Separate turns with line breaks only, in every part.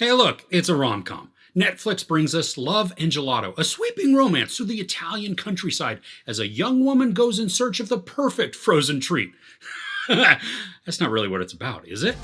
Hey, look, it's a rom-com. Netflix brings us Love and Gelato, a sweeping romance through the Italian countryside as a young woman goes in search of the perfect frozen treat. That's not really what it's about, is it?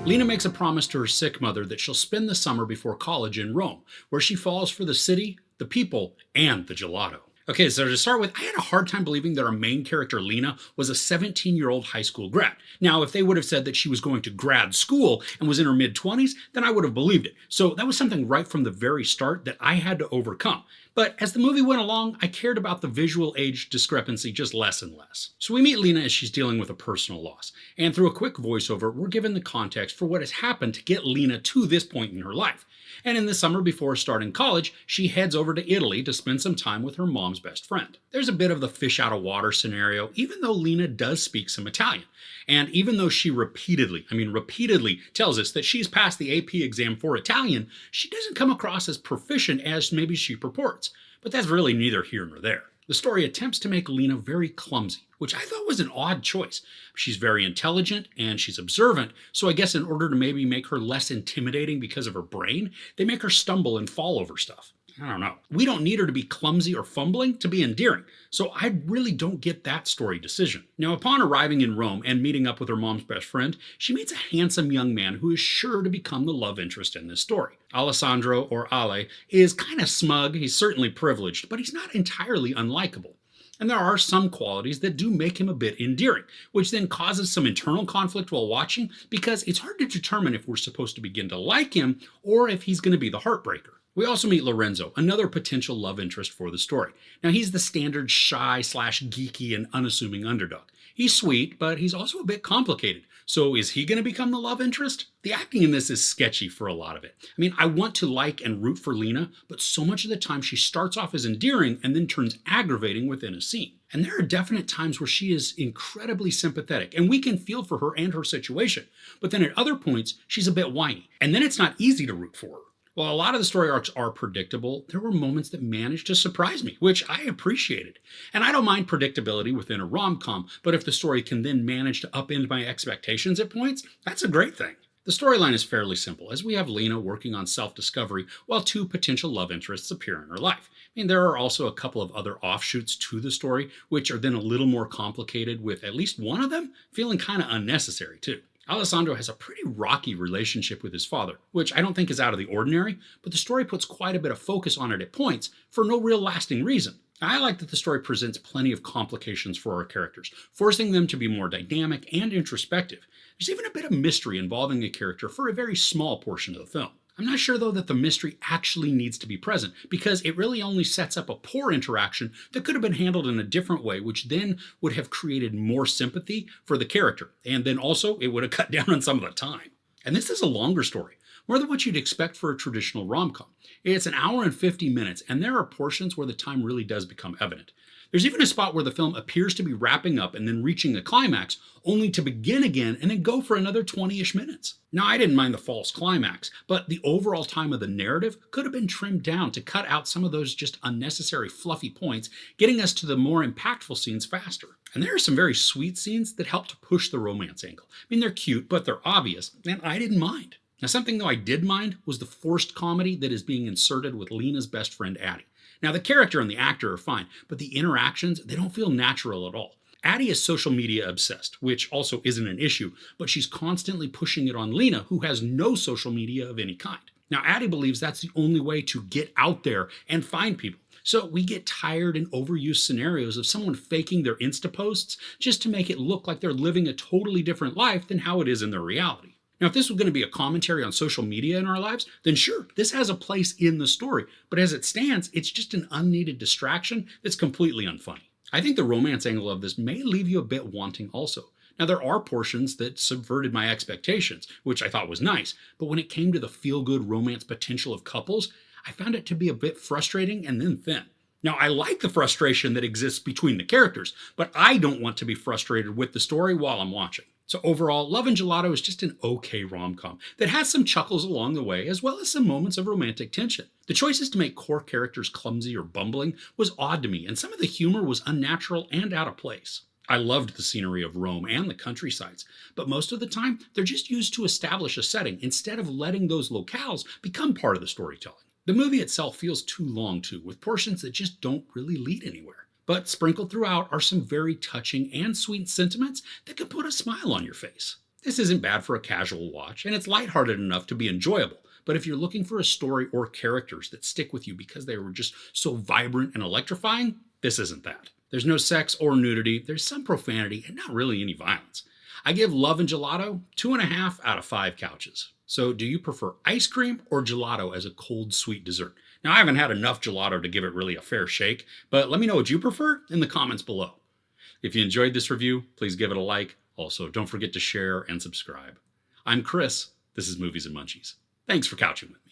Lina makes a promise to her sick mother that she'll spend the summer before college in Rome, where she falls for the city, the people, and the gelato. Okay, so to start with, I had a hard time believing that our main character, Lina, was a 17-year-old high school grad. Now, if they would have said that she was going to grad school and was in her mid-20s, then I would have believed it. So that was something right from the very start that I had to overcome. But as the movie went along, I cared about the visual age discrepancy just less and less. So we meet Lina as she's dealing with a personal loss. And through a quick voiceover, we're given the context for what has happened to get Lina to this point in her life. And in the summer before starting college, she heads over to Italy to spend some time with her mom's best friend. There's a bit of the fish out of water scenario, even though Lina does speak some Italian. And even though she repeatedly tells us that she's passed the AP exam for Italian, she doesn't come across as proficient as maybe she purports. But that's really neither here nor there. The story attempts to make Lina very clumsy, which I thought was an odd choice. She's very intelligent and she's observant, so I guess in order to maybe make her less intimidating because of her brain, they make her stumble and fall over stuff. I don't know. We don't need her to be clumsy or fumbling to be endearing, so I really don't get that story decision. Now, upon arriving in Rome and meeting up with her mom's best friend, she meets a handsome young man who is sure to become the love interest in this story. Alessandro, or Ale, is kind of smug, he's certainly privileged, but he's not entirely unlikable. And there are some qualities that do make him a bit endearing, which then causes some internal conflict while watching because it's hard to determine if we're supposed to begin to like him or if he's going to be the heartbreaker. We also meet Lorenzo, another potential love interest for the story. Now, he's the standard shy/geeky and unassuming underdog. He's sweet, but he's also a bit complicated. So is he going to become the love interest? The acting in this is sketchy for a lot of it. I mean, I want to like and root for Lina, but so much of the time she starts off as endearing and then turns aggravating within a scene. And there are definite times where she is incredibly sympathetic, and we can feel for her and her situation. But then at other points, she's a bit whiny, and then it's not easy to root for her. While a lot of the story arcs are predictable, there were moments that managed to surprise me, which I appreciated. And I don't mind predictability within a rom-com, but if the story can then manage to upend my expectations at points, that's a great thing. The storyline is fairly simple, as we have Lina working on self-discovery while two potential love interests appear in her life. I mean, there are also a couple of other offshoots to the story, which are then a little more complicated, with at least one of them feeling kind of unnecessary too. Alessandro has a pretty rocky relationship with his father, which I don't think is out of the ordinary, but the story puts quite a bit of focus on it at points for no real lasting reason. I like that the story presents plenty of complications for our characters, forcing them to be more dynamic and introspective. There's even a bit of mystery involving a character for a very small portion of the film. I'm not sure though that the mystery actually needs to be present, because it really only sets up a poor interaction that could have been handled in a different way, which then would have created more sympathy for the character, and then also it would have cut down on some of the time. And this is a longer story, more than what you'd expect for a traditional rom-com. It's an hour and 50 minutes, and there are portions where the time really does become evident. There's even a spot where the film appears to be wrapping up and then reaching a climax, only to begin again and then go for another 20-ish minutes. Now, I didn't mind the false climax, but the overall time of the narrative could have been trimmed down to cut out some of those just unnecessary fluffy points, getting us to the more impactful scenes faster. And there are some very sweet scenes that help to push the romance angle. I mean, they're cute, but they're obvious, and I didn't mind. Now, something though I did mind was the forced comedy that is being inserted with Lina's best friend, Addie. Now, the character and the actor are fine, but the interactions, they don't feel natural at all. Addie is social media obsessed, which also isn't an issue, but she's constantly pushing it on Lina, who has no social media of any kind. Now, Addie believes that's the only way to get out there and find people. So we get tired and overused scenarios of someone faking their Insta posts just to make it look like they're living a totally different life than how it is in their reality. Now, if this was going to be a commentary on social media in our lives, then sure, this has a place in the story. But as it stands, it's just an unneeded distraction that's completely unfunny. I think the romance angle of this may leave you a bit wanting also. Now, there are portions that subverted my expectations, which I thought was nice, but when it came to the feel-good romance potential of couples, I found it to be a bit frustrating and then thin. Now, I like the frustration that exists between the characters, but I don't want to be frustrated with the story while I'm watching. So overall, Love and Gelato is just an okay rom-com that has some chuckles along the way, as well as some moments of romantic tension. The choices to make core characters clumsy or bumbling was odd to me, and some of the humor was unnatural and out of place. I loved the scenery of Rome and the countrysides, but most of the time they're just used to establish a setting instead of letting those locales become part of the storytelling. The movie itself feels too long too, with portions that just don't really lead anywhere. But sprinkled throughout are some very touching and sweet sentiments that can put a smile on your face. This isn't bad for a casual watch, and it's lighthearted enough to be enjoyable. But if you're looking for a story or characters that stick with you because they were just so vibrant and electrifying, this isn't that. There's no sex or nudity, there's some profanity, and not really any violence. I give Love and Gelato 2.5 out of 5 couches. So do you prefer ice cream or gelato as a cold, sweet dessert? Now, I haven't had enough gelato to give it really a fair shake, but let me know what you prefer in the comments below. If you enjoyed this review, please give it a like. Also, don't forget to share and subscribe. I'm Chris. This is Movies and Munchies. Thanks for couching with me.